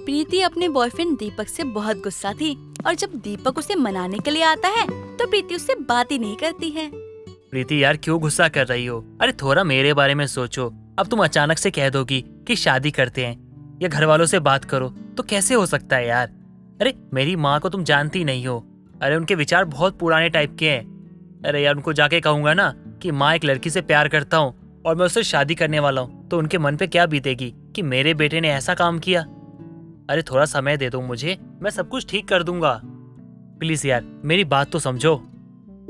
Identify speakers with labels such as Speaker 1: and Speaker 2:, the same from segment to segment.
Speaker 1: प्रीति अपने बॉयफ्रेंड दीपक से बहुत गुस्सा थी और जब दीपक उसे मनाने के लिए आता है तो प्रीति उससे बात ही नहीं करती है।
Speaker 2: प्रीति यार क्यों गुस्सा कर रही हो? अरे थोड़ा मेरे बारे में सोचो। अब तुम अचानक से कह दोगी कि शादी करते हैं या घर वालों से बात करो तो कैसे हो सकता है यार? अरे मेरी माँ को तुम जानती नहीं हो। अरे उनके विचार बहुत पुराने टाइप के हैं। अरे यार उनको जाके कहूंगा ना कि माँ एक लड़की से प्यार करता हूँ और मैं उससे शादी करने वाला हूँ तो उनके मन पे क्या बीतेगी कि मेरे बेटे ने ऐसा काम किया। अरे थोड़ा समय दे दो मुझे, मैं सब कुछ ठीक कर दूंगा। प्लीज यार मेरी बात तो समझो।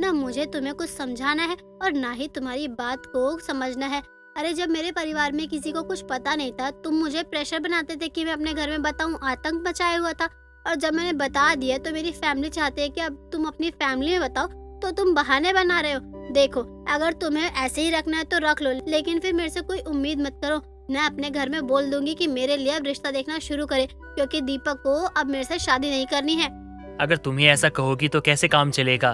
Speaker 3: ना मुझे तुम्हें कुछ समझाना है और ना ही तुम्हारी बात को समझना है। अरे जब मेरे परिवार में किसी को कुछ पता नहीं था तुम मुझे प्रेशर बनाते थे कि मैं अपने घर में बताऊं, आतंक मचाया हुआ था। और जब मैंने बता दिया तो मेरी फैमिली चाहती है कि अब तुम अपनी फैमिली में बताओ, तो तुम बहाने बना रहे हो। देखो अगर तुम्हें ऐसे ही रखना है तो रख लो, लेकिन फिर मेरे से कोई उम्मीद मत करो। मैं अपने घर में बोल दूंगी कि मेरे लिए अब रिश्ता देखना शुरू करे, क्योंकि दीपक को अब मेरे से शादी नहीं करनी है।
Speaker 2: अगर तुम ही ऐसा कहोगी तो कैसे काम चलेगा?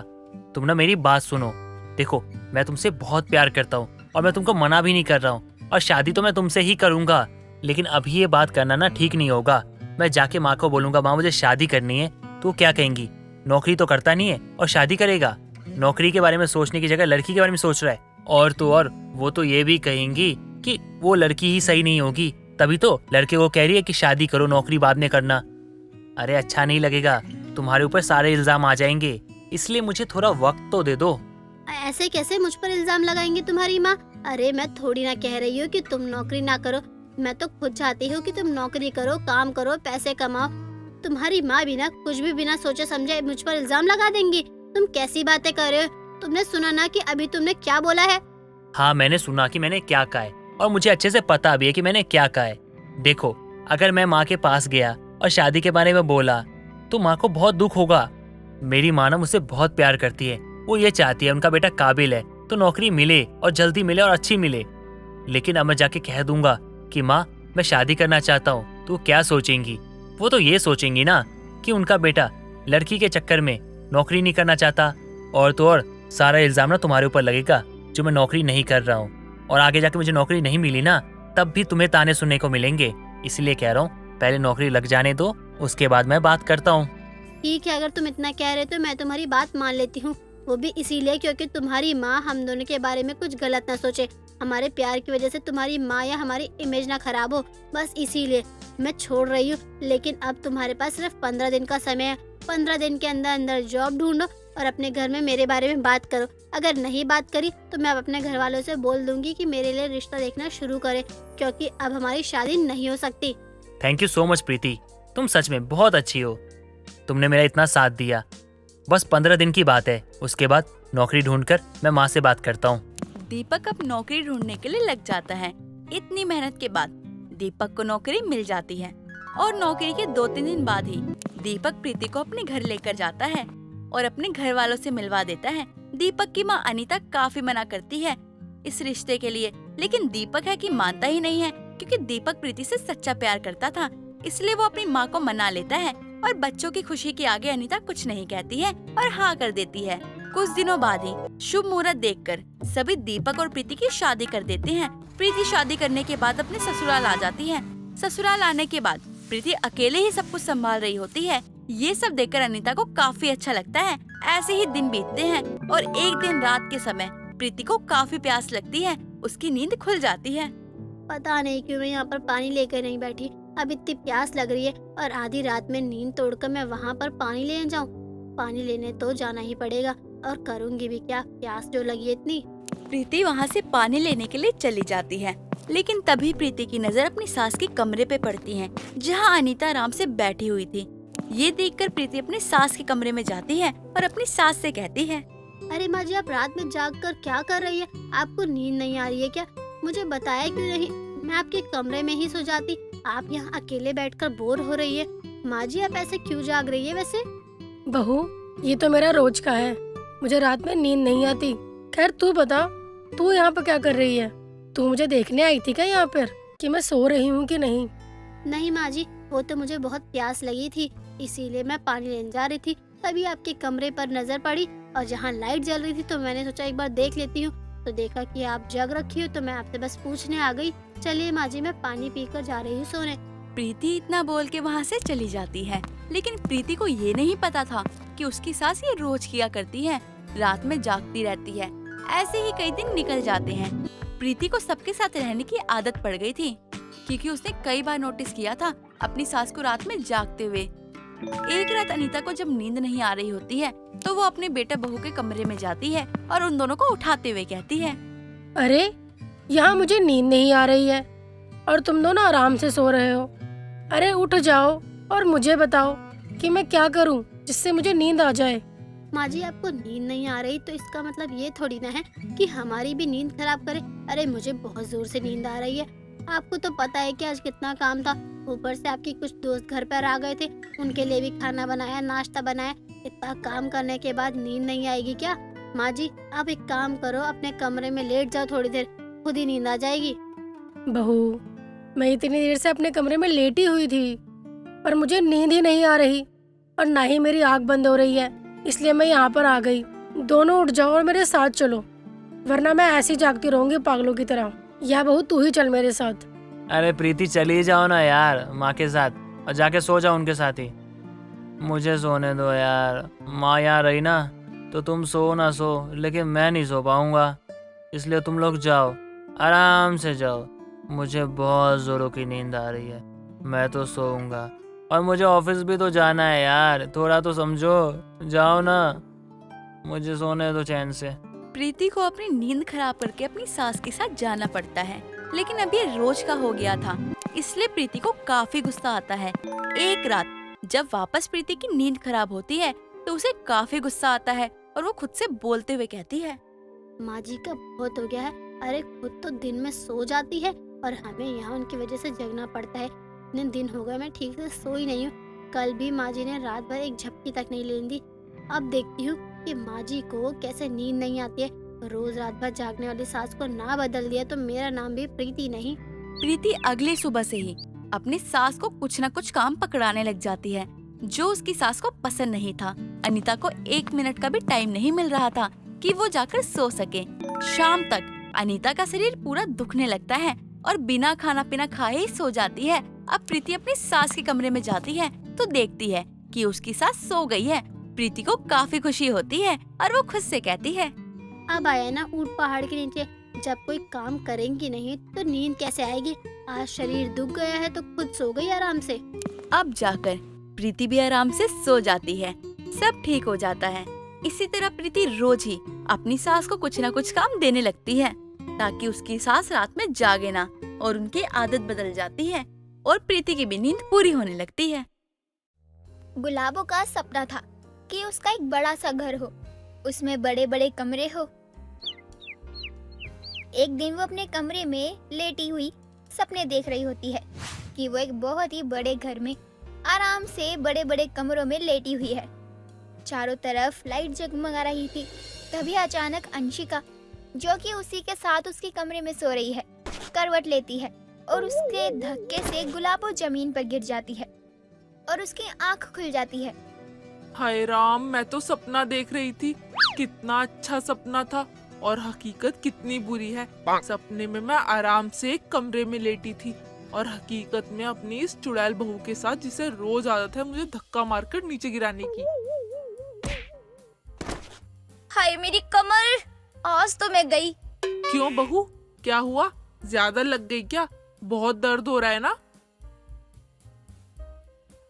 Speaker 2: तुम ना मेरी बात सुनो। देखो मैं तुमसे बहुत प्यार करता हूँ और मैं तुमको मना भी नहीं कर रहा हूँ और शादी तो मैं तुमसे ही करूंगा, लेकिन अभी ये बात करना ना ठीक नहीं होगा। मैं जाके माँ को बोलूंगा माँ मुझे शादी करनी है, तो क्या कहेंगी? नौकरी तो करता नहीं है और शादी करेगा। नौकरी के बारे में सोचने की जगह लड़की के बारे में सोच रहा है। और तो और वो तो ये भी कहेंगी कि वो लड़की ही सही नहीं होगी, तभी तो लड़के को कह रही है कि शादी करो, नौकरी बाद में करना। अरे अच्छा नहीं लगेगा, तुम्हारे ऊपर सारे इल्जाम आ जाएंगे, इसलिए मुझे थोड़ा वक्त तो दे दो।
Speaker 3: ऐसे कैसे मुझ पर इल्जाम लगाएंगी तुम्हारी माँ? अरे मैं थोड़ी ना कह रही हूँ कि तुम नौकरी ना करो, मैं तो खुद चाहती हूँ कि तुम नौकरी करो, काम करो, पैसे कमाओ। तुम्हारी माँ भी ना कुछ भी बिना सोचे समझे मुझ पर इल्जाम लगा देंगी। तुम कैसी बातें कर रहे हो? तुमने सुना ना कि अभी तुमने क्या बोला है?
Speaker 2: हाँ मैंने सुना कि मैंने क्या कहा है और मुझे अच्छे से पता भी है कि मैंने क्या कहा है। देखो अगर मैं माँ के पास गया और शादी के बारे में बोला तो माँ को बहुत दुख होगा। मेरी माँ ना मुझसे बहुत प्यार करती है, वो ये चाहती है उनका बेटा काबिल है तो नौकरी मिले और जल्दी मिले और अच्छी मिले। लेकिन अब मैं जाके कह दूंगा कि माँ मैं शादी करना चाहता हूँ, तो क्या सोचेंगी? वो तो ये सोचेंगी ना कि उनका बेटा लड़की के चक्कर में नौकरी नहीं करना चाहता। और तो और सारा इल्जाम ना तुम्हारे ऊपर लगेगा जो मैं नौकरी नहीं कर रहा हूँ, और आगे जाके मुझे नौकरी नहीं मिली ना तब भी तुम्हें ताने सुनने को मिलेंगे। इसलिए कह रहा हूँ पहले नौकरी लग जाने दो, उसके बाद मैं बात करता हूँ।
Speaker 3: ठीक है, अगर तुम इतना कह रहे हो तो मैं तुम्हारी बात मान लेती हूँ। वो भी इसीलिए क्योंकि तुम्हारी माँ हम दोनों के बारे में कुछ गलत ना सोचे, हमारे प्यार की वजह से तुम्हारी माँ या हमारी इमेज ना खराब हो, बस इसीलिए मैं छोड़ रही हूँ। लेकिन अब तुम्हारे पास सिर्फ 15 दिन का समय है। 15 दिन के अंदर अंदर जॉब ढूंढो और अपने घर में मेरे बारे में बात करो। अगर नहीं बात करी तो मैं अब अपने घर वालों से बोल दूंगी कि मेरे लिए रिश्ता देखना शुरू करे, क्योंकि अब हमारी शादी नहीं हो सकती।
Speaker 2: थैंक यू सो मच प्रीति, तुम सच में बहुत अच्छी हो। तुमने मेरा इतना साथ दिया। बस 15 दिन की बात है, उसके बाद नौकरी ढूंढकर मैं माँ से बात करता हूँ।
Speaker 1: दीपक अब नौकरी ढूंढने के लिए लग जाता है। इतनी मेहनत के बाद दीपक को नौकरी मिल जाती है और नौकरी के 2-3 दिन बाद ही दीपक प्रीति को अपने घर लेकर जाता है और अपने घर वालों से मिलवा देता है। दीपक की माँ अनीता काफी मना करती है इस रिश्ते के लिए, लेकिन दीपक है कि मानता ही नहीं है, क्योंकि दीपक प्रीति से सच्चा प्यार करता था। इसलिए वो अपनी माँ को मना लेता है और बच्चों की खुशी के आगे अनीता कुछ नहीं कहती है और हाँ कर देती है। कुछ दिनों बाद ही शुभ मुहूर्त देखकर सभी दीपक और प्रीति की शादी कर देते हैं। प्रीति शादी करने के बाद अपने ससुराल आ जाती है। ससुराल आने के बाद प्रीति अकेले ही सब कुछ संभाल रही होती है। ये सब देखकर अनीता को काफी अच्छा लगता है। ऐसे ही दिन बीतते हैं और एक दिन रात के समय प्रीति को काफी प्यास लगती है। उसकी नींद खुल जाती है।
Speaker 3: पता नहीं क्यों मैं यहाँ पर पानी लेकर नहीं बैठी। अब इतनी प्यास लग रही है और आधी रात में नींद तोड़कर मैं वहाँ पर पानी लेने जाऊँ? पानी लेने तो जाना ही पड़ेगा, और करूँगी भी क्या, प्यास जो लगी है इतनी।
Speaker 1: प्रीति वहाँ से पानी लेने के लिए चली जाती है, लेकिन तभी प्रीति की नजर अपनी सास के कमरे पे पड़ती है, जहाँ अनीता आराम से बैठी हुई थी। ये देखकर प्रीति अपने सास के कमरे में जाती है और अपनी सास से कहती है,
Speaker 3: अरे माँ जी, आप रात में जाग कर क्या कर रही है? आपको नींद नहीं आ रही है क्या? मुझे बताया क्यों नहीं? मैं आपके कमरे में ही सो जाती। आप यहाँ अकेले बैठकर बोर हो रही है। माँ जी आप ऐसे क्यों जाग रही है वैसे?
Speaker 4: बहू ये तो मेरा रोज का है, मुझे रात में नींद नहीं आती। खैर तू बता, तू यहाँ पर क्या कर रही है? तू मुझे देखने आई थी क्या यहाँ पर कि मैं सो रही हूँ कि नहीं?
Speaker 3: नहीं माँ जी, वो तो मुझे बहुत प्यास लगी थी, इसीलिए मैं पानी लेने जा रही थी। तभी आपके कमरे पर नजर पड़ी और जहाँ लाइट जल रही थी तो मैंने सोचा एक बार देख लेती हूँ। तो देखा कि आप जग रखी हो तो मैं आपसे बस पूछने आ गई। चलिए माँ जी, मैं पानी पीकर जा रही हूँ सोने।
Speaker 1: प्रीति इतना बोल के वहाँ से चली जाती है, लेकिन प्रीति को ये नहीं पता था कि उसकी सास ये रोज किया करती है, रात में जागती रहती है। ऐसे ही कई दिन निकल जाते हैं। प्रीति को सबके साथ रहने की आदत पड़ गई थी, क्योंकि उसने कई बार नोटिस किया था अपनी सास को रात में जागते हुए। एक रात अनीता को जब नींद नहीं आ रही होती है, तो वो अपने बेटा बहू के कमरे में जाती है और उन दोनों को उठाते हुए कहती है,
Speaker 4: अरे यहाँ मुझे नींद नहीं आ रही है और तुम दोनों आराम से सो रहे हो। अरे उठ जाओ और मुझे बताओ कि मैं क्या करूँ जिससे मुझे नींद आ जाए।
Speaker 3: माँ जी, आपको नींद नहीं आ रही तो इसका मतलब ये थोड़ी ना है कि हमारी भी नींद खराब करे। अरे मुझे बहुत जोर से नींद आ रही है। आपको तो पता है कि आज कितना काम था, ऊपर से आपकी कुछ दोस्त घर पर आ गए थे, उनके लिए भी खाना बनाया, नाश्ता बनाया। इतना काम करने के बाद नींद नहीं आएगी क्या? माँ जी, आप एक काम करो, अपने कमरे में लेट जाओ थोड़ी देर, खुद ही नींद आ जाएगी।
Speaker 4: बहू, मैं इतनी देर से अपने कमरे में लेटी हुई थी पर मुझे नींद ही नहीं आ रही और ना ही मेरी आँख बंद हो रही है, इसलिए मैं यहाँ पर आ गई। दोनों उठ जाओ और मेरे साथ चलो, वरना मैं ऐसी जागती रहूंगी पागलों की तरह। या बहू, तू ही चल मेरे साथ।
Speaker 2: अरे प्रीति चली जाओ ना यार माँ के साथ, और जाके सो जाओ उनके साथ ही। मुझे सोने दो यार, माँ यहाँ रही ना तो तुम सो ना सो, लेकिन मैं नहीं सो पाऊंगा, इसलिए तुम लोग जाओ, आराम से जाओ। मुझे बहुत जोरों की नींद आ रही है, मैं तो सोऊंगा और मुझे ऑफिस भी तो जाना है यार, थोड़ा तो समझो। जाओ ना, मुझे सोने दो चैन से।
Speaker 1: प्रीति को अपनी नींद खराब करके अपनी सास के साथ जाना पड़ता है, लेकिन अब ये रोज का हो गया था, इसलिए प्रीति को काफी गुस्सा आता है। एक रात जब वापस प्रीति की नींद खराब होती है तो उसे काफी गुस्सा आता है और वो खुद से बोलते हुए कहती है,
Speaker 3: माँ जी का बहुत हो गया है। अरे खुद तो दिन में सो जाती है और हमें यहाँ उनकी वजह से जगना पड़ता है। इतने दिन हो गए मैं ठीक से सोई नहीं हूँ। कल भी माँ जी ने रात भर एक झपकी तक नहीं लेने दी। अब देखती हूँ कि माँ जी को कैसे नींद नहीं आती है। रोज रात भर जागने वाली सास को ना बदल दिया तो मेरा नाम भी प्रीति नहीं।
Speaker 1: प्रीति अगली सुबह से ही अपनी सास को कुछ न कुछ काम पकड़ाने लग जाती है, जो उसकी सास को पसंद नहीं था। अनीता को 1 मिनट का भी टाइम नहीं मिल रहा था कि वो जाकर सो सके। शाम तक अनीता का शरीर पूरा दुखने लगता है और बिना खाना पीना खाए ही सो जाती है। अब प्रीति अपनी सास के कमरे में जाती है तो देखती है कि उसकी सास सो गई है। प्रीति को काफी खुशी होती है और वो खुद से कहती है,
Speaker 3: अब आया ना ऊंट पहाड़ के नीचे, जब कोई काम करेंगी नहीं तो नींद कैसे आएगी। आज शरीर दुख गया है तो खुद सो गई आराम से।
Speaker 1: अब जाकर प्रीति भी आराम से सो जाती है, सब ठीक हो जाता है। इसी तरह प्रीति रोज ही अपनी सास को कुछ न कुछ काम देने लगती है ताकि उसकी सास रात में जागे ना, और उनकी आदत बदल जाती है और प्रीति की भी नींद पूरी होने लगती है।
Speaker 5: गुलाबो का सपना था कि उसका एक बड़ा सा घर हो, उसमें बड़े बड़े कमरे हो। एक दिन वो अपने कमरे में लेटी हुई सपने देख रही होती है कि वो एक बहुत ही बड़े घर में आराम से बड़े बड़े कमरों में लेटी हुई है। चारों तरफ लाइट जगमगा रही थी। तभी अचानक अंशिका, जो कि उसी के साथ उसके कमरे में सो रही है, करवट लेती है और उसके धक्के से गुलाबो जमीन पर गिर जाती है और उसकी आंख खुल जाती है।
Speaker 6: हाय राम, मैं तो सपना देख रही थी, कितना अच्छा सपना था और हकीकत कितनी बुरी है। सपने में मैं आराम से एक कमरे में लेटी थी और हकीकत में अपनी इस चुड़ैल बहू के साथ, जिसे रोज आदत है मुझे धक्का मारकर नीचे गिराने की।
Speaker 5: हाय मेरी कमर, आज तो मैं गई।
Speaker 6: क्यों बहू, क्या हुआ? ज्यादा लग गई क्या? बहुत दर्द हो रहा है ना?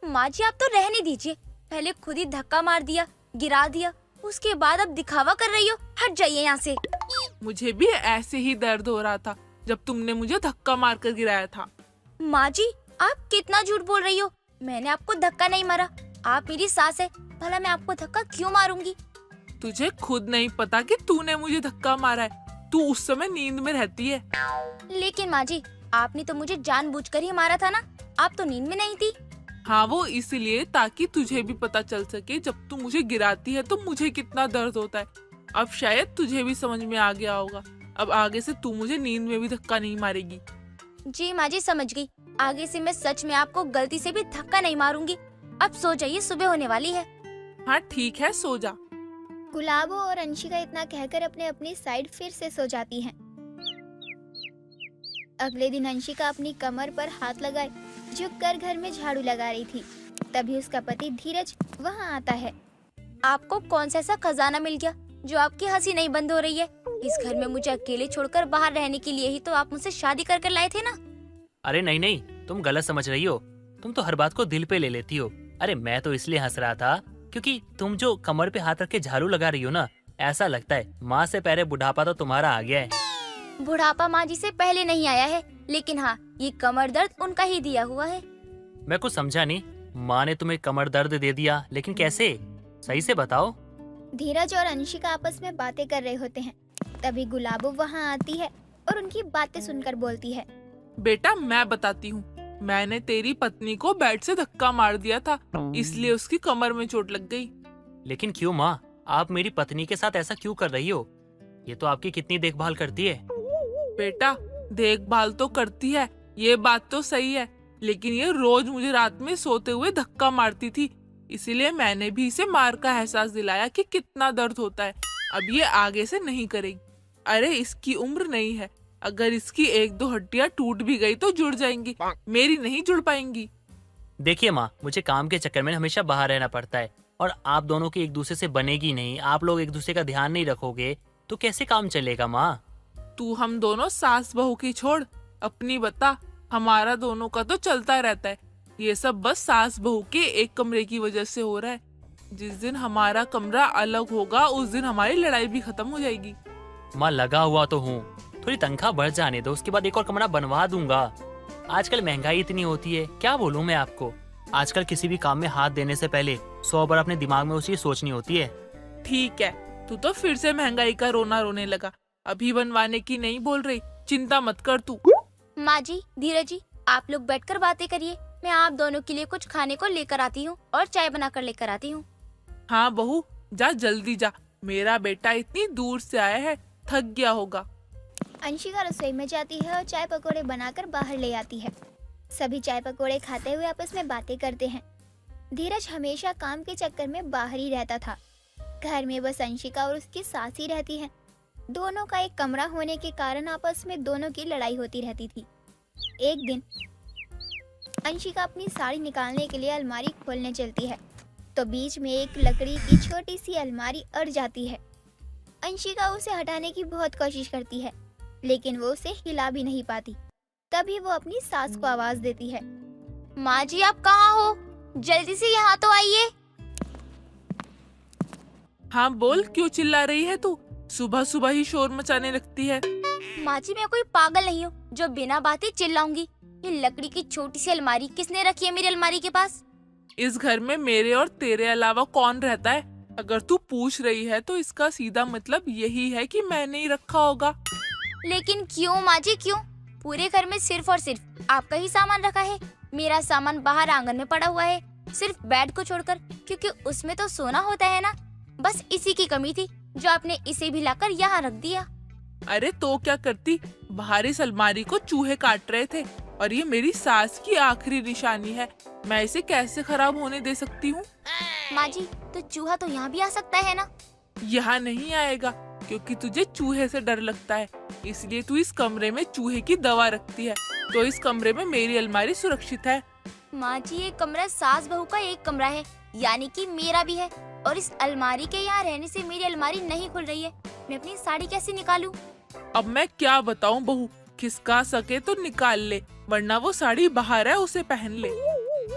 Speaker 5: माँ जी, आप तो रहने दीजिए। पहले खुद ही धक्का मार दिया, गिरा दिया, उसके बाद अब दिखावा कर रही हो। हट जाइए यहाँ से।
Speaker 6: मुझे भी ऐसे ही दर्द हो रहा था जब तुमने मुझे धक्का मारकर गिराया था।
Speaker 5: माँ जी, आप कितना झूठ बोल रही हो। मैंने आपको धक्का नहीं मारा, आप मेरी सास है, भला मैं आपको धक्का क्यों मारूंगी?
Speaker 6: तुझे खुद नहीं पता कि तूने मुझे धक्का मारा है। तू उस समय नींद में रहती है।
Speaker 5: लेकिन माँ जी, आपने तो मुझे जानबूझकर ही मारा था ना, आप तो नींद में नहीं थी।
Speaker 6: हाँ, वो इसलिए ताकि तुझे भी पता चल सके जब तू मुझे गिराती है तो मुझे कितना दर्द होता है। अब शायद तुझे भी समझ में आ गया होगा। अब आगे से तू मुझे नींद में भी धक्का नहीं मारेगी।
Speaker 5: जी माँ जी, समझ गई। आगे से मैं सच में आपको गलती से भी धक्का नहीं मारूंगी। अब सो जाइए, सुबह होने वाली है।
Speaker 6: हाँ ठीक है, सो जा।
Speaker 5: गुलाबो और अंशिका इतना कहकर अपने अपनी साइड फिर से सो जाती हैं। अगले दिन अंशिका अपनी कमर पर हाथ लगाए झुककर घर में झाड़ू लगा रही थी। तभी उसका पति धीरज वहाँ आता है।
Speaker 7: आपको कौन सा ऐसा खजाना मिल गया जो आपकी हंसी नहीं बंद हो रही है? इस घर में मुझे अकेले छोड़कर बाहर रहने के लिए ही तो आप मुझसे शादी कर लाए थे ना।
Speaker 2: अरे नहीं नहीं, तुम गलत समझ रही हो। तुम तो हर बात को दिल पे ले लेती हो। अरे मैं तो इसलिए हंस रहा था क्योंकि तुम जो कमर पे हाथ रख के झाड़ू लगा रही हो ना, ऐसा लगता है माँ से पहले बुढ़ापा तो तुम्हारा आ गया है।
Speaker 7: बुढ़ापा माँ जी से पहले नहीं आया है, लेकिन हाँ, ये कमर दर्द उनका ही दिया हुआ है।
Speaker 2: मैं कुछ समझा नहीं। माँ ने तुम्हें कमर दर्द दे दिया, लेकिन कैसे? सही से बताओ।
Speaker 5: धीरज और अंशिका आपस में बातें कर रहे होते हैं। तभी गुलाबो वहाँ आती है और उनकी बातें सुनकर बोलती है।
Speaker 6: बेटा मैं बताती हूँ, मैंने तेरी पत्नी को बेड से धक्का मार दिया था, इसलिए उसकी कमर में चोट लग गई।
Speaker 2: लेकिन क्यों माँ? आप मेरी पत्नी के साथ ऐसा क्यों कर रही हो? ये तो आपकी कितनी देखभाल करती है।
Speaker 6: बेटा देखभाल तो करती है, ये बात तो सही है, लेकिन ये रोज मुझे रात में सोते हुए धक्का मारती थी, इसीलिए मैंने भी इसे मार का एहसास दिलाया कि कितना दर्द होता है। अब ये आगे से नहीं करेगी। अरे इसकी उम्र नहीं है, अगर इसकी एक दो हड्डियां टूट भी गई तो जुड़ जाएंगी, मेरी नहीं जुड़ पाएंगी।
Speaker 2: देखिए माँ, मुझे काम के चक्कर में हमेशा बाहर रहना पड़ता है और आप दोनों की एक दूसरे से बनेगी नहीं। आप लोग एक दूसरे का ध्यान नहीं रखोगे तो कैसे काम चलेगा माँ?
Speaker 6: तू हम दोनों सास बहू की छोड़, अपनी बता। हमारा दोनों का तो चलता रहता है। ये सब बस सास बहू के एक कमरे की वजह से हो रहा है। जिस दिन हमारा कमरा अलग होगा उस दिन हमारी लड़ाई भी खत्म हो जाएगी।
Speaker 2: माँ लगा हुआ तो हूँ, थोड़ी तनख्वाह बढ़ जाने दो, उसके बाद एक और कमरा बनवा दूंगा। आजकल महंगाई इतनी होती है, क्या बोलूं मैं आपको। आजकल किसी भी काम में हाथ देने से पहले 100 बार अपने दिमाग में उसी सोचनी होती है।
Speaker 6: ठीक है, तू तो फिर से महंगाई का रोना रोने लगा। अभी बनवाने की नहीं बोल रही, चिंता मत कर तू।
Speaker 7: माँ जी, धीरज जी, आप लोग बैठकर बातें करिए। मैं आप दोनों के लिए कुछ खाने को लेकर आती हूँ और चाय बनाकर लेकर आती हूँ।
Speaker 6: हाँ बहू, जा जल्दी जा, मेरा बेटा इतनी दूर से आया है, थक गया होगा।
Speaker 5: अंशिका रसोई में जाती है और चाय पकौड़े बनाकर बाहर ले आती है। सभी चाय पकौड़े खाते हुए आपस में बातें करते हैं। धीरज हमेशा काम के चक्कर में बाहर ही रहता था। घर में बस अंशिका और उसकी सास ही रहती है। दोनों का एक कमरा होने के कारण आपस में दोनों की लड़ाई होती रहती थी। एक दिन अंशिका अपनी साड़ी निकालने के लिए अलमारी खोलने चलती है तो बीच में एक लकड़ी की छोटी सी अलमारी अड़ जाती है। अंशिका उसे हटाने की बहुत कोशिश करती है, लेकिन वो उसे हिला भी नहीं पाती। तभी वो अपनी सास को आवाज देती है।
Speaker 7: माँ जी, आप कहाँ हो? जल्दी से यहाँ तो आइए।
Speaker 6: हाँ बोल, क्यों चिल्ला रही है तू? सुबह सुबह ही शोर मचाने लगती है।
Speaker 7: माँ जी, मैं कोई पागल नहीं हूँ जो बिना बात ही चिल्लाऊंगी। ये लकड़ी की छोटी सी अलमारी किसने रखी है मेरी अलमारी के पास?
Speaker 6: इस घर में मेरे और तेरे अलावा कौन रहता है? अगर तू पूछ रही है तो इसका सीधा मतलब यही है कि मैंने ही रखा होगा।
Speaker 7: लेकिन क्यों माँ जी, क्यों? पूरे घर में सिर्फ और सिर्फ आपका ही सामान रखा है। मेरा सामान बाहर आंगन में पड़ा हुआ है, सिर्फ बेड को छोड़कर, क्योंकि उसमें तो सोना होता है ना। बस इसी की कमी थी जो आपने इसे भी लाकर यहाँ रख दिया।
Speaker 6: अरे तो क्या करती, बाहर इस अलमारी को चूहे काट रहे थे और ये मेरी सास की आखिरी निशानी है, मैं इसे कैसे खराब होने दे सकती हूँ?
Speaker 7: माँ जी, तो चूहा तो यहाँ भी आ सकता है ना?
Speaker 6: यहाँ नहीं आएगा क्योंकि तुझे चूहे से डर लगता है, इसलिए तू इस कमरे में चूहे की दवा रखती है, तो इस कमरे में मेरी अलमारी सुरक्षित है।
Speaker 7: माँ जी, ये कमरा सास बहू का एक कमरा है, यानी कि मेरा भी है, और इस अलमारी के यहाँ रहने से मेरी अलमारी नहीं खुल रही है। मैं अपनी साड़ी कैसे निकालूं?
Speaker 6: अब मैं क्या बताऊं बहू, खिसका सके तो निकाल ले, वरना वो साड़ी बाहर है, उसे पहन ले।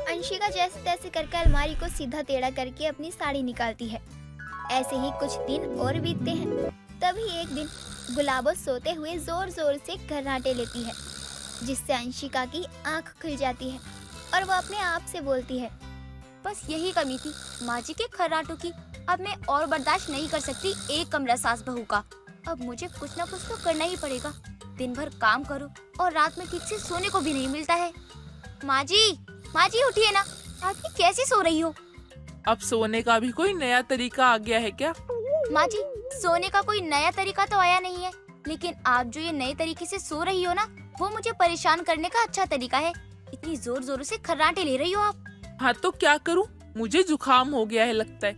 Speaker 5: अंशिका जैसे तैसे करके अलमारी को सीधा टेढ़ा करके अपनी साड़ी निकालती है। ऐसे ही कुछ दिन और बीतते हैं। तभी एक दिन गुलाबो सोते हुए जोर जोर से खर्राटे लेती है, जिससे अंशिका की आंख खुल जाती है और वो अपने आप से बोलती है।
Speaker 7: बस यही कमी थी माँ जी के खर्राटों की। अब मैं और बर्दाश्त नहीं कर सकती एक कमरा सास बहू का। अब मुझे कुछ ना कुछ तो करना ही पड़ेगा। दिन भर काम करो और रात में ठीक से सोने को भी नहीं मिलता है। माँ जी उठिए ना, आदमी कैसे सो रही हो?
Speaker 6: अब सोने का भी कोई नया तरीका आ गया है क्या?
Speaker 7: माँ जी, सोने का कोई नया तरीका तो आया नहीं है, लेकिन आप जो ये नए तरीके से सो रही हो ना, वो मुझे परेशान करने का अच्छा तरीका है। इतनी जोर जोरों से खर्राटे ले रही हो आप।
Speaker 6: हाँ तो क्या करूं, मुझे जुकाम हो गया है लगता है,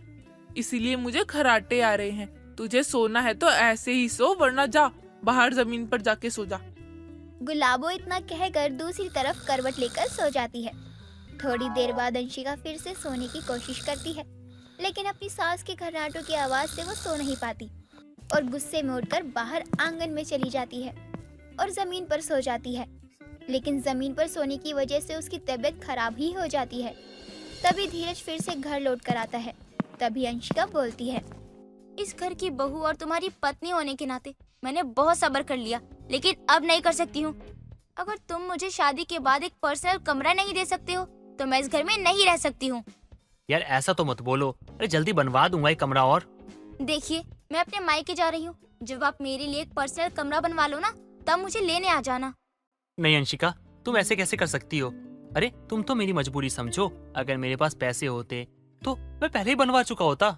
Speaker 6: इसीलिए मुझे खर्राटे आ रहे हैं। तुझे सोना है तो ऐसे ही सो, वरना जा बाहर जमीन पर जाके सो जा।
Speaker 5: गुलाबो इतना कहकर दूसरी तरफ करवट लेकर सो जाती है। थोड़ी देर बाद अंशिका फिर से सोने की कोशिश करती है, लेकिन अपनी सास के खर्राटों की आवाज से वो सो नहीं पाती और गुस्से में उठकर बाहर आंगन में चली जाती है और जमीन पर सो जाती है। लेकिन जमीन पर सोने की वजह से उसकी तबीयत खराब ही हो जाती है। तभी धीरज फिर से घर लौट कर आता है। तभी अंशिका बोलती है,
Speaker 7: इस घर की बहू और तुम्हारी पत्नी होने के नाते मैंने बहुत सब्र कर लिया, लेकिन अब नहीं कर सकती हूँ। अगर तुम मुझे शादी के बाद एक पर्सनल कमरा नहीं दे सकते हो तो मैं इस घर में नहीं रह सकती हूँ।
Speaker 2: यार ऐसा तो मत बोलो, अरे जल्दी बनवा दूंगा एक कमरा और।
Speaker 7: देखिए, मैं अपने मायके जा रही हूँ। जब आप मेरे लिए एक पर्सनल कमरा बनवा लो ना, तब मुझे लेने आ जाना।
Speaker 2: नहीं अंशिका, तुम ऐसे कैसे कर सकती हो? अरे तुम तो मेरी मजबूरी समझो। अगर मेरे पास पैसे होते तो मैं पहले ही बनवा चुका होता।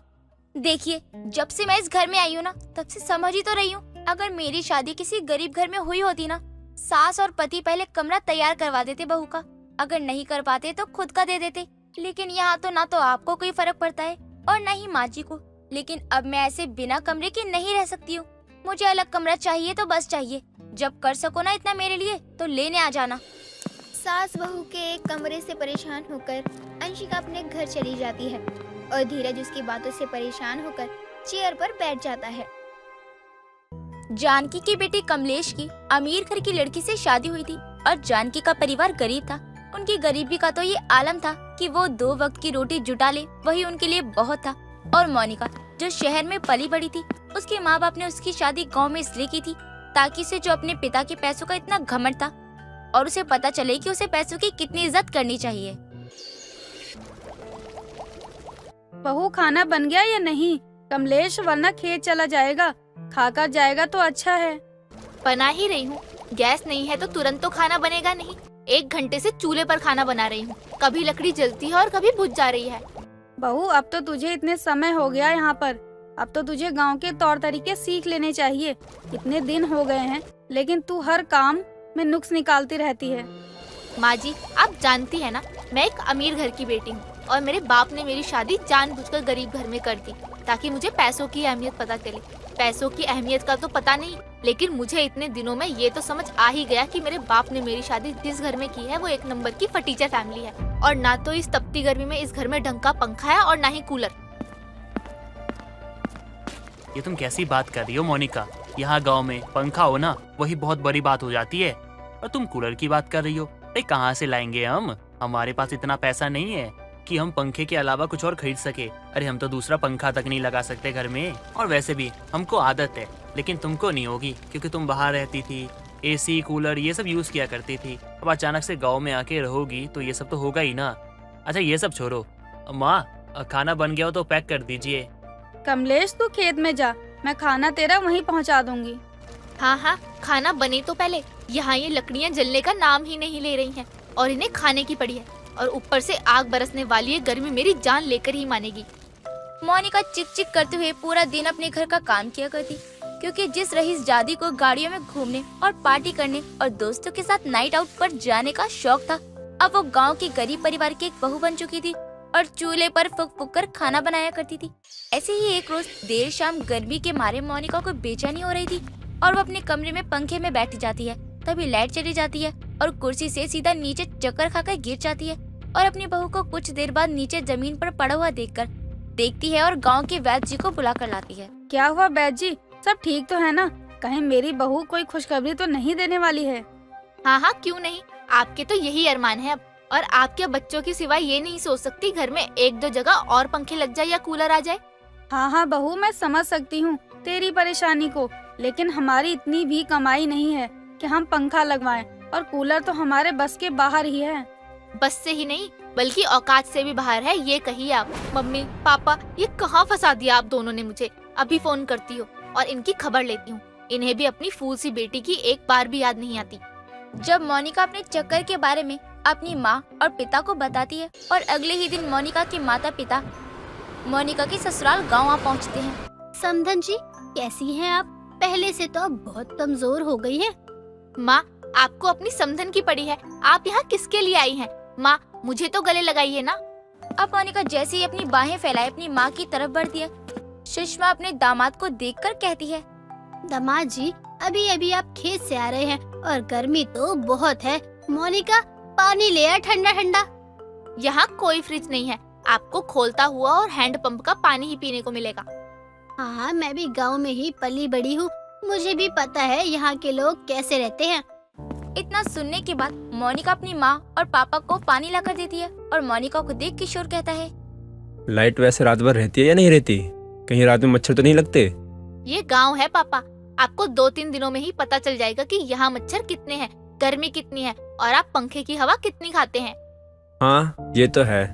Speaker 7: देखिए, जब से मैं इस घर में आई हूँ ना, तब से समझ ही तो रही हूँ। अगर मेरी शादी किसी गरीब घर में हुई होती ना, सास और पति पहले कमरा तैयार करवा देते बहू का। अगर नहीं कर पाते तो खुद का दे देते। लेकिन यहाँ तो ना तो आपको कोई फर्क पड़ता है और न ही माँ जी को। लेकिन अब मैं ऐसे बिना कमरे के नहीं रह सकती हूँ। मुझे अलग कमरा चाहिए तो बस चाहिए। जब कर सको ना इतना मेरे लिए तो लेने आ जाना।
Speaker 5: सास बहू के एक कमरे से परेशान होकर अंशिका अपने घर चली जाती है और धीरज उसकी बातों से परेशान होकर चेयर पर बैठ जाता है।
Speaker 7: जानकी की बेटी कमलेश की अमीर घर की लड़की से शादी हुई थी और जानकी का परिवार गरीब था। उनकी गरीबी का तो ये आलम था कि वो 2 वक्त की रोटी जुटा ले, वही उनके लिए बहुत था। और मोनिका जो शहर में पली बड़ी थी, उसके माँ बाप ने उसकी शादी गांव में इसलिए की थी ताकि उसे जो अपने पिता के पैसों का इतना घमंड था और उसे पता चले कि उसे पैसों की कितनी इज्जत करनी चाहिए।
Speaker 8: बहू खाना बन गया या नहीं? कमलेश वरना खेत चला जाएगा, खाकर जाएगा तो अच्छा है।
Speaker 9: बना ही रही हूँ। गैस नहीं है तो तुरंत तो खाना बनेगा नहीं। 1 घंटे से चूल्हे पर खाना बना रही हूँ। कभी लकड़ी जलती है और कभी बुझ जा रही है।
Speaker 8: बहू अब तो तुझे इतने समय हो गया यहाँ पर, अब तो तुझे गांव के तौर तरीके सीख लेने चाहिए। इतने दिन हो गए हैं लेकिन तू हर काम में नुक्स निकालती रहती है।
Speaker 9: माँ जी, आप जानती है ना, मैं एक अमीर घर की बेटी हूँ और मेरे बाप ने मेरी शादी जानबूझकर गरीब घर में कर दी ताकि मुझे पैसों की अहमियत पता चले। पैसों की अहमियत का तो पता नहीं, लेकिन मुझे इतने दिनों में ये तो समझ आ ही गया कि मेरे बाप ने मेरी शादी जिस घर में की है वो 1 नंबर की फटीचर फैमिली है। और ना तो इस तपती गर्मी में इस घर में ढंग का पंखा है और ना ही कूलर।
Speaker 2: ये तुम कैसी बात कर रही हो मोनिका? यहाँ गांव में पंखा हो ना, वही बहुत बड़ी बात हो जाती है। और तुम कूलर की बात कर रही हो? अरे कहाँ से लाएंगे हम? हमारे पास इतना पैसा नहीं है कि हम पंखे के अलावा कुछ और खरीद सके। अरे हम तो दूसरा पंखा तक नहीं लगा सकते घर में। और वैसे भी हमको आदत है, लेकिन तुमको नहीं होगी क्योंकि तुम बाहर रहती थी, एसी कूलर ये सब यूज किया करती थी। अब अचानक से गांव में आके रहोगी तो ये सब तो होगा ही ना। अच्छा ये सब छोड़ो, माँ खाना बन गया हो तो पैक कर दीजिए।
Speaker 8: कमलेश तू खेत में जा, मैं खाना तेरा वहीं पहुँचा दूंगी।
Speaker 9: हाँ हाँ, खाना बने तो पहले। यहाँ ये लकड़ियाँ जलने का नाम ही नहीं ले रही हैं और इन्हें खाने की पड़ी है। और ऊपर से आग बरसने वाली है, गर्मी मेरी जान लेकर ही मानेगी।
Speaker 7: मोनिका चिक चिक करते हुए पूरा दिन अपने घर का काम किया करती, क्योंकि जिस रईस जादी को गाड़ियों में घूमने और पार्टी करने और दोस्तों के साथ नाइट आउट पर जाने का शौक था, अब वो गांव के गरीब परिवार की एक बहू बन चुकी थी और चूल्हे पर फुक फुक कर खाना बनाया करती थी। ऐसे ही एक रोज देर शाम गर्मी के मारे मोनिका को बेचैनी हो रही थी और वो अपने कमरे में पंखे में बैठ जाती है। तभी लाइट चली जाती है और कुर्सी से सीधा नीचे चक्कर खाकर गिर जाती है और अपनी बहू को कुछ देर बाद नीचे जमीन पर पड़ा हुआ देखती है और गांव के वैद्य जी को बुला कर लाती है।
Speaker 8: क्या हुआ वैद्य जी, सब ठीक तो है ना? कहीं मेरी बहू कोई खुशखबरी तो नहीं देने वाली है?
Speaker 9: हाँ हाँ, क्यों नहीं। आपके तो यही अरमान है अब। और आपके बच्चों की सिवाय ये नहीं सोच सकती घर में 1-2 जगह और पंखे लग जाए या कूलर आ जाए।
Speaker 8: हाँ हाँ बहू, मैं समझ सकती हूँ तेरी परेशानी को, लेकिन हमारी इतनी भी कमाई नहीं है कि हम पंखा लगवाएं और कूलर तो हमारे बस के बाहर ही है।
Speaker 9: बस से ही नहीं बल्कि औकात से भी बाहर है, ये कहिए आप। मम्मी पापा, ये कहाँ फंसा दिया आप दोनों ने मुझे। अभी फोन करती हो और इनकी खबर लेती हूँ। इन्हें भी अपनी फूल सी बेटी की एक बार भी याद नहीं आती।
Speaker 7: जब मोनिका अपने चक्कर के बारे में अपनी माँ और पिता को बताती है और अगले ही दिन मोनिका के माता पिता मोनिका के ससुराल गाँव आ पहुँचते हैं।
Speaker 3: समधन जी, कैसी हैं आप? पहले से तो अब बहुत कमजोर हो गई हैं।
Speaker 9: माँ, आपको अपनी समधन की पड़ी है। आप यहाँ किसके लिए आई हैं? माँ, मुझे तो गले लगाइए ना।
Speaker 7: अब मोनिका जैसे ही अपनी बाहें फैलाए अपनी माँ की तरफ बढ़ती है, सुषमा अपने दामाद को देखकर कहती है,
Speaker 3: दामाद जी, अभी अभी आप खेत से आ रहे हैं और गर्मी तो बहुत है। मोनिका, पानी ले आ ठंडा ठंडा।
Speaker 9: यहाँ कोई फ्रिज नहीं है, आपको खोलता हुआ और हैंडपंप का पानी ही पीने को मिलेगा।
Speaker 3: हाँ, मैं भी गांव में ही पली बड़ी हूँ, मुझे भी पता है यहाँ के लोग कैसे रहते हैं।
Speaker 7: इतना सुनने के बाद मोनिका अपनी माँ और पापा को पानी लाकर देती है और मोनिका को देख किशोर कहता है,
Speaker 10: लाइट वैसे रात भर रहती है या नहीं रहती? कहीं रात में मच्छर तो नहीं लगते?
Speaker 9: ये गांव है पापा, आपको 2-3 दिनों में ही पता चल जाएगा कि यहाँ मच्छर कितने हैं, गर्मी कितनी है और आप पंखे की हवा कितनी खाते हैं।
Speaker 10: हाँ, ये तो है।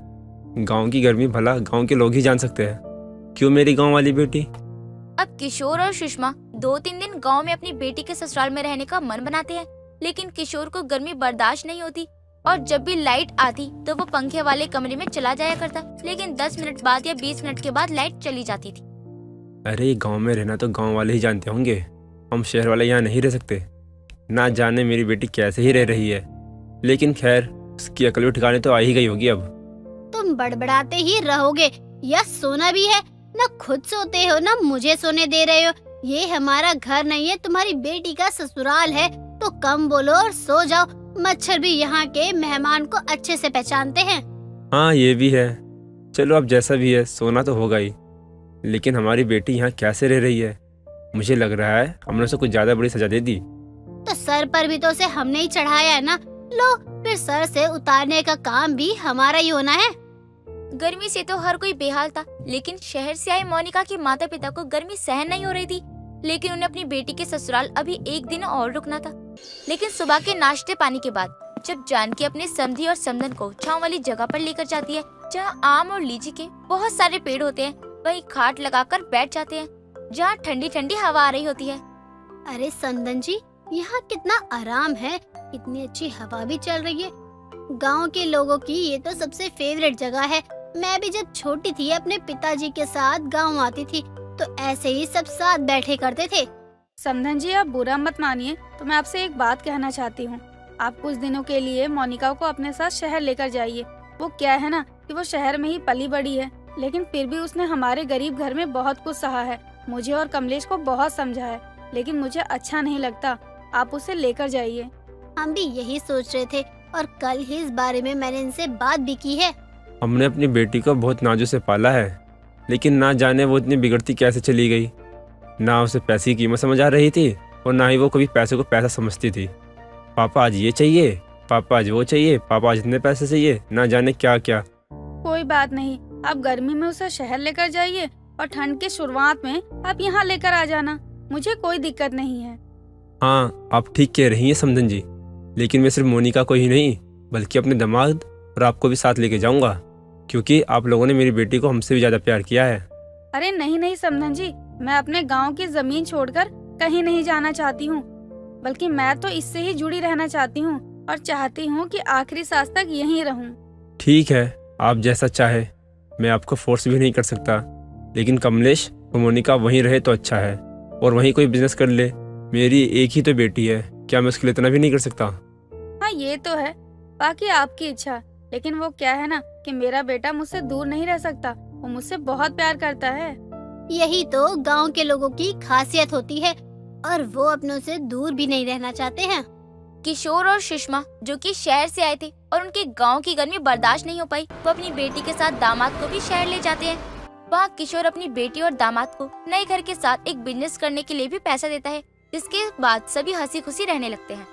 Speaker 10: गांव की गर्मी भला गांव के लोग ही जान सकते हैं। क्यों मेरी गांव वाली बेटी?
Speaker 7: अब किशोर और सुषमा 2-3 दिन गांव में अपनी बेटी के ससुराल में रहने का मन बनाते हैं, लेकिन किशोर को गर्मी बर्दाश्त नहीं होती और जब भी लाइट आती तो वो पंखे वाले कमरे में चला जाया करता, लेकिन 10 मिनट बाद या 20 मिनट के बाद लाइट चली जाती थी।
Speaker 10: अरे गांव में रहना तो गांव वाले ही जानते होंगे, हम शहर वाले यहाँ नहीं रह सकते। ना जाने मेरी बेटी कैसे ही रह रही है, लेकिन खैर उसकी अकल भी ठिकाने तो आ ही गई होगी अब।
Speaker 3: तुम बड़बड़ाते ही रहोगे, या सोना भी है? ना खुद सोते हो ना मुझे सोने दे रहे हो। ये हमारा घर नहीं है, तुम्हारी बेटी का ससुराल है, तो कम बोलो और सो जाओ। मच्छर भी यहाँ के मेहमान को अच्छे से पहचानते हैं।
Speaker 10: हाँ, ये भी है। चलो अब जैसा भी है, सोना तो होगा ही, लेकिन हमारी बेटी यहाँ कैसे रह रही है? मुझे लग रहा है हमने उसे कुछ ज्यादा बड़ी सजा दे दी।
Speaker 3: तो सर पर भी तो उसे हमने ही चढ़ाया है ना, लो फिर सर से उतारने का काम भी हमारा ही होना है।
Speaker 7: गर्मी से तो हर कोई बेहाल था, लेकिन शहर से आई मोनिका के माता पिता को गर्मी सहन नहीं हो रही थी, लेकिन उन्हें अपनी बेटी के ससुराल अभी 1 दिन और रुकना था। लेकिन सुबह के नाश्ते पानी के बाद जब जानकी अपने समधी और समधन को छांव वाली जगह पर लेकर जाती है, जहाँ आम और लीची के बहुत सारे पेड़ होते हैं, वहीं खाट लगाकर बैठ जाते हैं, जहाँ ठंडी ठंडी हवा आ रही होती है।
Speaker 3: अरे संदन जी, यहाँ कितना आराम है, कितनी अच्छी हवा भी चल रही है। गांव के लोगों की ये तो सबसे फेवरेट जगह है। मैं भी जब छोटी थी अपने पिताजी के साथ गांव आती थी, तो ऐसे ही सब साथ बैठे करते थे।
Speaker 8: समधन जी, आप बुरा मत मानिए, तो मैं आपसे एक बात कहना चाहती हूँ। आप कुछ दिनों के लिए मोनिका को अपने साथ शहर लेकर जाइए। वो क्या है ना कि वो शहर में ही पली बड़ी है, लेकिन फिर भी उसने हमारे गरीब घर में बहुत कुछ सहा है। मुझे और कमलेश को बहुत समझा है, लेकिन मुझे अच्छा नहीं लगता। आप उसे लेकर जाइए।
Speaker 3: हम भी यही सोच रहे थे और कल ही इस बारे में मैंने इनसे बात भी की है।
Speaker 10: हमने अपनी बेटी को बहुत नाजों से पाला है, लेकिन ना जाने वो इतनी बिगड़ती कैसे चली गई। ना उसे पैसे की कीमत समझ आ रही थी और ना ही वो कभी पैसे को पैसा समझती थी। पापा आज ये चाहिए, पापा आज वो चाहिए, पापा आज इतने पैसे चाहिए, ना जाने क्या क्या।
Speaker 8: कोई बात नहीं, आप गर्मी में उसे शहर लेकर जाइए और ठंड के शुरुआत में आप यहाँ लेकर आ जाना। मुझे कोई दिक्कत नहीं है।
Speaker 10: हाँ, आप ठीक कह रही हैं समधन जी, लेकिन मैं सिर्फ मोनिका को ही नहीं बल्कि अपने दामाद और आपको भी साथ लेके जाऊंगा, क्योंकि आप लोगों ने मेरी बेटी को हमसे भी ज्यादा प्यार किया है। अरे
Speaker 8: नहीं समधन जी, मैं अपने गांव की जमीन छोड़कर कहीं नहीं जाना चाहती हूँ, बल्कि मैं तो इससे ही जुड़ी रहना चाहती हूँ और चाहती हूँ कि आखिरी सांस तक यहीं रहूँ।
Speaker 10: ठीक है, आप जैसा चाहे, मैं आपको फोर्स भी नहीं कर सकता, लेकिन कमलेश और मोनिका वहीं रहे तो अच्छा है और वहीं कोई बिजनेस कर ले। मेरी एक ही तो बेटी है, क्या मैं उसके लिए इतना भी नहीं कर सकता?
Speaker 8: हाँ ये तो है, बाकी आपकी इच्छा, लेकिन वो क्या है ना कि मेरा बेटा मुझसे दूर नहीं रह सकता। वो मुझसे बहुत प्यार करता है।
Speaker 3: यही तो गांव के लोगों की खासियत होती है और वो अपनों से दूर भी नहीं रहना चाहते हैं।
Speaker 7: किशोर और सुषमा जो कि शहर से आए थे और उनके गांव की गर्मी बर्दाश्त नहीं हो पाई, वो अपनी बेटी के साथ दामाद को भी शहर ले जाते हैं। वहाँ किशोर अपनी बेटी और दामाद को नए घर के साथ एक बिजनेस करने के लिए भी पैसा देता है, जिसके बाद सभी हंसी खुशी रहने लगते हैं।